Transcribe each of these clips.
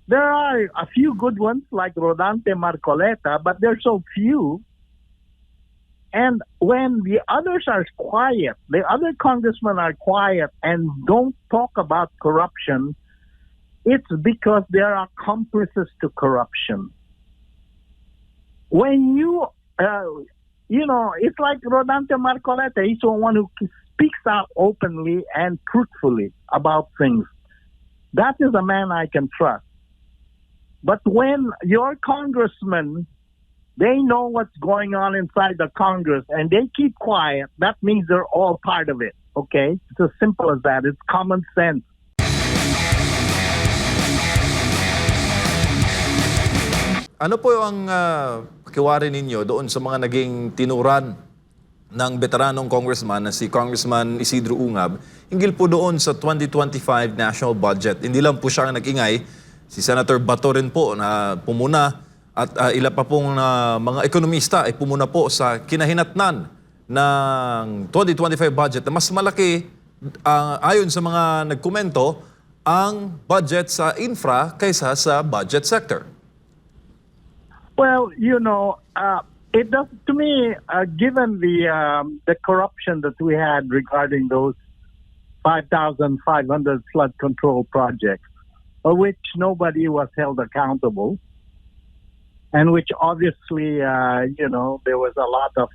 There are a few good ones like Rodante Marcoleta, but they're so few. And when the others are quiet, the other congressmen are quiet and don't talk about corruption, it's because they are accomplices to corruption. When it's like Rodante Marcoleta. He's the one who speaks out openly and truthfully about things. That is a man I can trust. But when your congressmen, they know what's going on inside the Congress and they keep quiet, that means they're all part of it, okay? It's as simple as that. It's common sense. Ano po ang pakiwari ninyo doon sa mga naging tinuran ng veteranong congressman na si Congressman Isidro Ungab hinggil po doon sa 2025 national budget? Hindi lang po siya ang nag-ingay, si Senator Bato rin po na pumuna at ilan pa pong mga ekonomista ay pumuna po sa kinahinatnan ng 2025 budget na mas malaki ayon sa mga nagkomento ang budget sa infra kaysa sa budget sector. Well, it does to me. Given the corruption that we had regarding those 5,500 flood control projects, of which nobody was held accountable, and which obviously, there was a lot of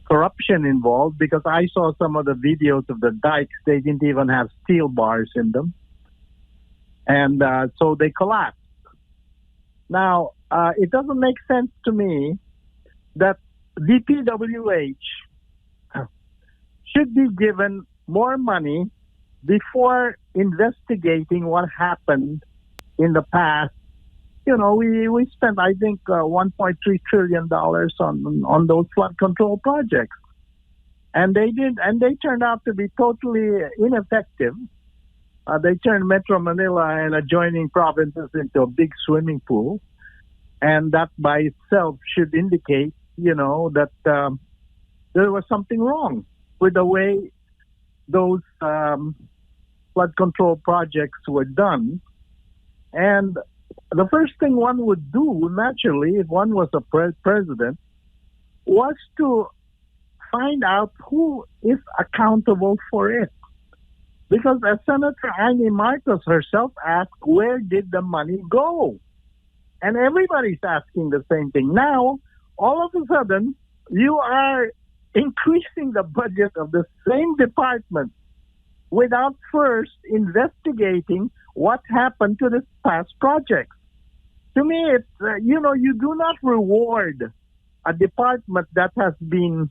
corruption involved because I saw some of the videos of the dikes. They didn't even have steel bars in them, and so they collapsed. Now, it doesn't make sense to me that DPWH should be given more money before investigating what happened in the past. We spent, I think, $1.3 trillion on those flood control projects. And they turned out to be totally ineffective. They turned Metro Manila and adjoining provinces into a big swimming pool. And that by itself should indicate, that there was something wrong with the way those flood control projects were done. And the first thing one would do, naturally, if one was a president, was to find out who is accountable for it. Because as Senator Amy Marcos herself asked, where did the money go? And everybody's asking the same thing. Now, all of a sudden, you are increasing the budget of the same department without first investigating what happened to the past projects. To me, it's, you do not reward a department that has been,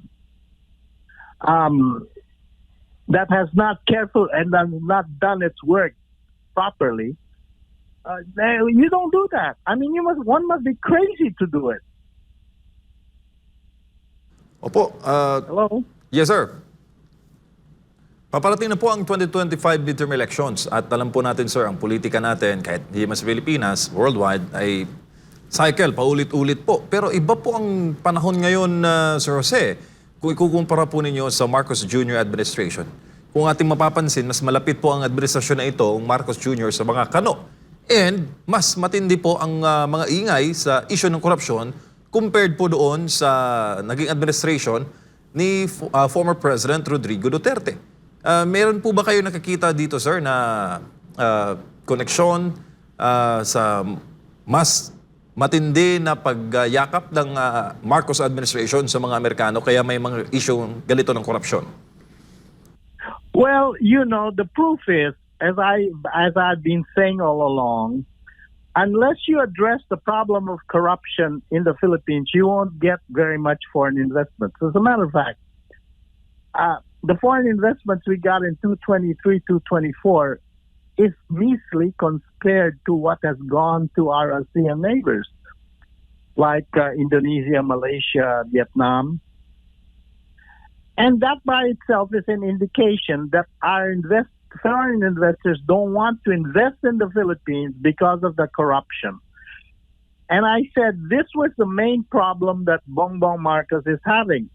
that has not careful and has not done its work properly. You don't do that. I mean, one must be crazy to do it. Opo. Hello? Yes, sir. Paparating na po ang 2025 midterm elections at alam po natin, sir, ang politika natin, kahit hindi mas Pilipinas, worldwide, ay cycle, paulit-ulit po. Pero iba po ang panahon ngayon, Sir Jose, kung ikukumpara po ninyo sa Marcos Jr. administration. Kung ating mapapansin, mas malapit po ang administrasyon na ito, ang Marcos Jr. sa mga kano. And mas matindi po ang mga ingay sa issue ng korupsyon compared po doon sa naging administration ni former President Rodrigo Duterte. Meron po ba kayo nakikita dito, sir, na koneksyon sa mas matindi na pagyakap ng Marcos administration sa mga Amerikano kaya may mga issue ganito ng korupsyon? Well, the proof is, as I've been saying all along, unless you address the problem of corruption in the Philippines, you won't get very much foreign investments. As a matter of fact, the foreign investments we got in 2023, 2024 is measly compared to what has gone to our ASEAN neighbors, like Indonesia, Malaysia, Vietnam. And that by itself is an indication that our foreign investors don't want to invest in the Philippines because of the corruption. And I said this was the main problem that Bongbong Marcos is having.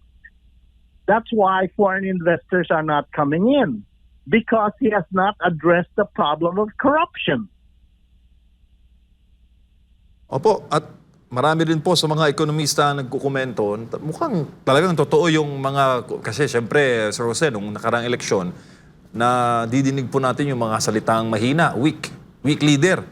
That's why foreign investors are not coming in, because he has not addressed the problem of corruption. Opo, at marami rin po sa mga ekonomista nagkukomento, mukhang talagang totoo yung mga, kasi syempre, Sir Jose, nung nakarang eleksyon, na didinig po natin yung mga salitang mahina, weak leader.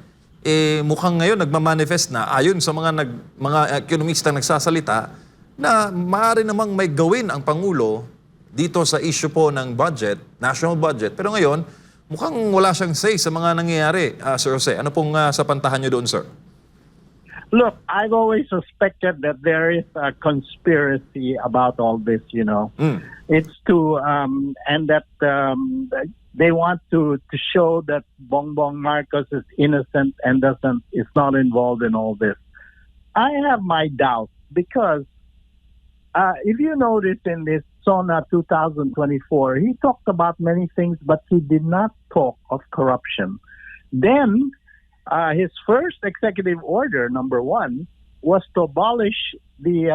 Mukhang ngayon nagmamanifest na ayon sa mga ekonomista nagsasalita na maaari namang may gawin ang Pangulo dito sa issue po ng budget, national budget. Pero ngayon, mukhang wala siyang say sa mga nangyayari, Sir Jose. Ano pong sapantahan nyo doon, sir? Look, I've always suspected that there is a conspiracy about all this, you know. It's to, and that they want to show that Bongbong Marcos is innocent and is not involved in all this. I have my doubts because if you notice in this SONA 2024, he talked about many things, but he did not talk of corruption. Then, his first executive order, number one, was to abolish the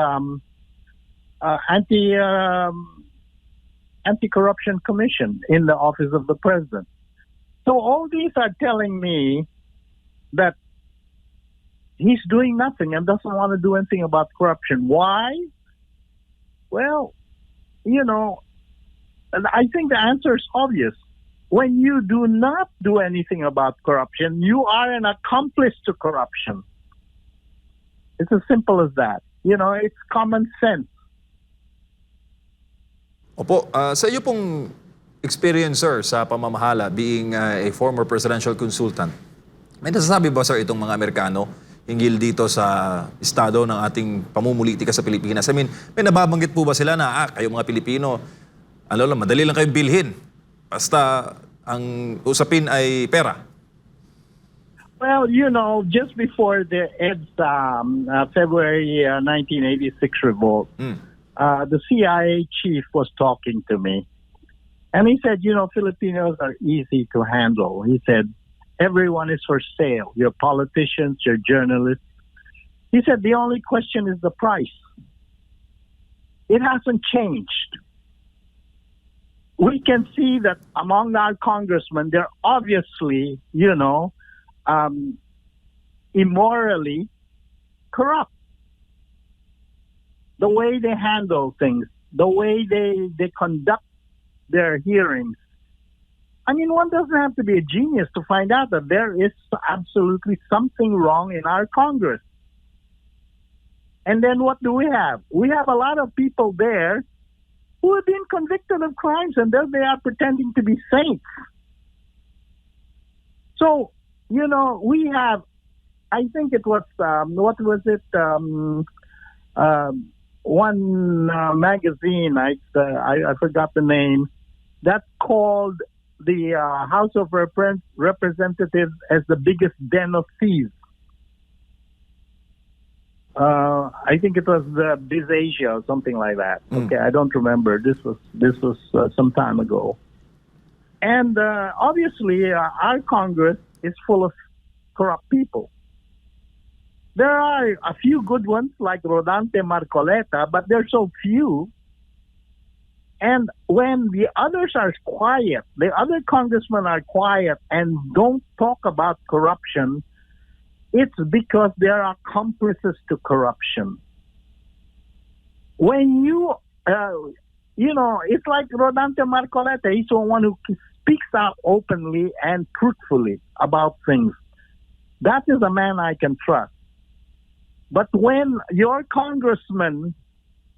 anti-corruption commission in the office of the president. So all these are telling me that he's doing nothing and doesn't want to do anything about corruption. Why? Well, you know, I think the answer is obvious. When you do not do anything about corruption, you are an accomplice to corruption. It's as simple as that. You know, it's common sense. Opo, sa iyo pong experience, sir, sa pamamahala, being a former presidential consultant, may nasasabi ba, sir, itong mga Amerikano hinggil dito sa estado ng ating pamumulitika sa Pilipinas? I mean, may nababanggit po ba sila na, kayo mga Pilipino, madali lang kayong bilhin? Basta ang usapin ay pera. Well, you know, just before the February 1986 revolt, the CIA chief was talking to me. And he said, you know, Filipinos are easy to handle. He said, everyone is for sale. Your politicians, your journalists. He said, the only question is the price. It hasn't changed. We can see that among our congressmen, they're obviously, you know, immorally corrupt. The way they handle things, the way they conduct their hearings. I mean, one doesn't have to be a genius to find out that there is absolutely something wrong in our Congress. And then what do we have? We have a lot of people there who have been convicted of crimes, and then they are pretending to be saints. So, you know, we have, I think it was, what was it? One magazine, I forgot the name, that called the House of Representatives as the biggest den of thieves. I think it was the DZAR or something like that. Okay, I don't remember. This was some time ago. And obviously, our Congress is full of corrupt people. There are a few good ones like Rodante Marcoleta, but they're so few. And when the others are quiet, the other congressmen are quiet and don't talk about corruption, it's because they're accomplices to corruption. When you know, it's like Rodante Marcoleta. He's the one who speaks out openly and truthfully about things. That is a man I can trust. But when your congressmen,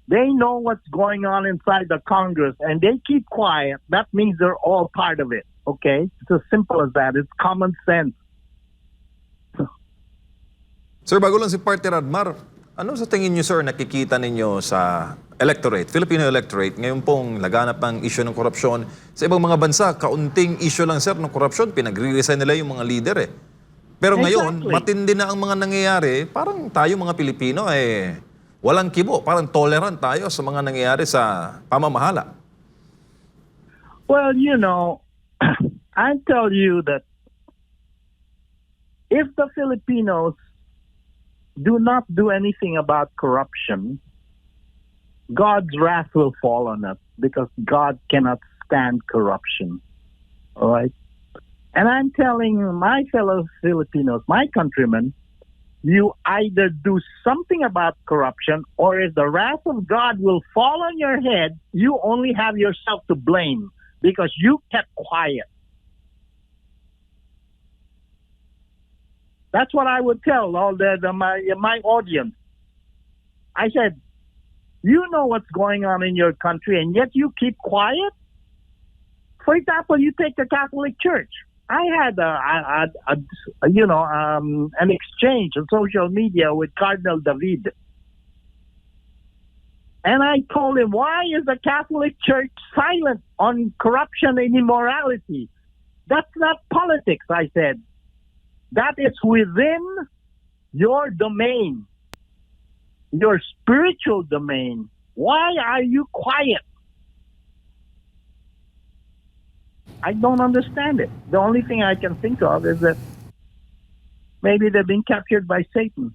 they know what's going on inside the Congress and they keep quiet, that means they're all part of it, okay? It's as simple as that. It's common sense. Sir, bago lang si Partner Admar, ano sa tingin niyo, sir, nakikita ninyo sa electorate, Filipino electorate, ngayon pong laganap ng issue ng korupsyon? Sa ibang mga bansa, kaunting issue lang, sir, ng korupsyon, pinagre-resign nila yung mga leader eh. Pero ngayon, matindi na ang mga nangyayari, parang tayo mga Pilipino walang kibo, parang tolerant tayo sa mga nangyayari sa pamamahala. Well, you know, I tell you that if the Filipinos do not do anything about corruption, God's wrath will fall on us because God cannot stand corruption. All right? And I'm telling my fellow Filipinos, my countrymen, you either do something about corruption, or if the wrath of God will fall on your head, you only have yourself to blame because you kept quiet. That's what I would tell all my audience. I said, you know what's going on in your country, and yet you keep quiet? For example, you take the Catholic Church. I had an exchange on social media with Cardinal David. And I told him, why is the Catholic Church silent on corruption and immorality? That's not politics, I said. That is within your domain, your spiritual domain. Why are you quiet? I don't understand it. The only thing I can think of is that maybe they're being captured by Satan.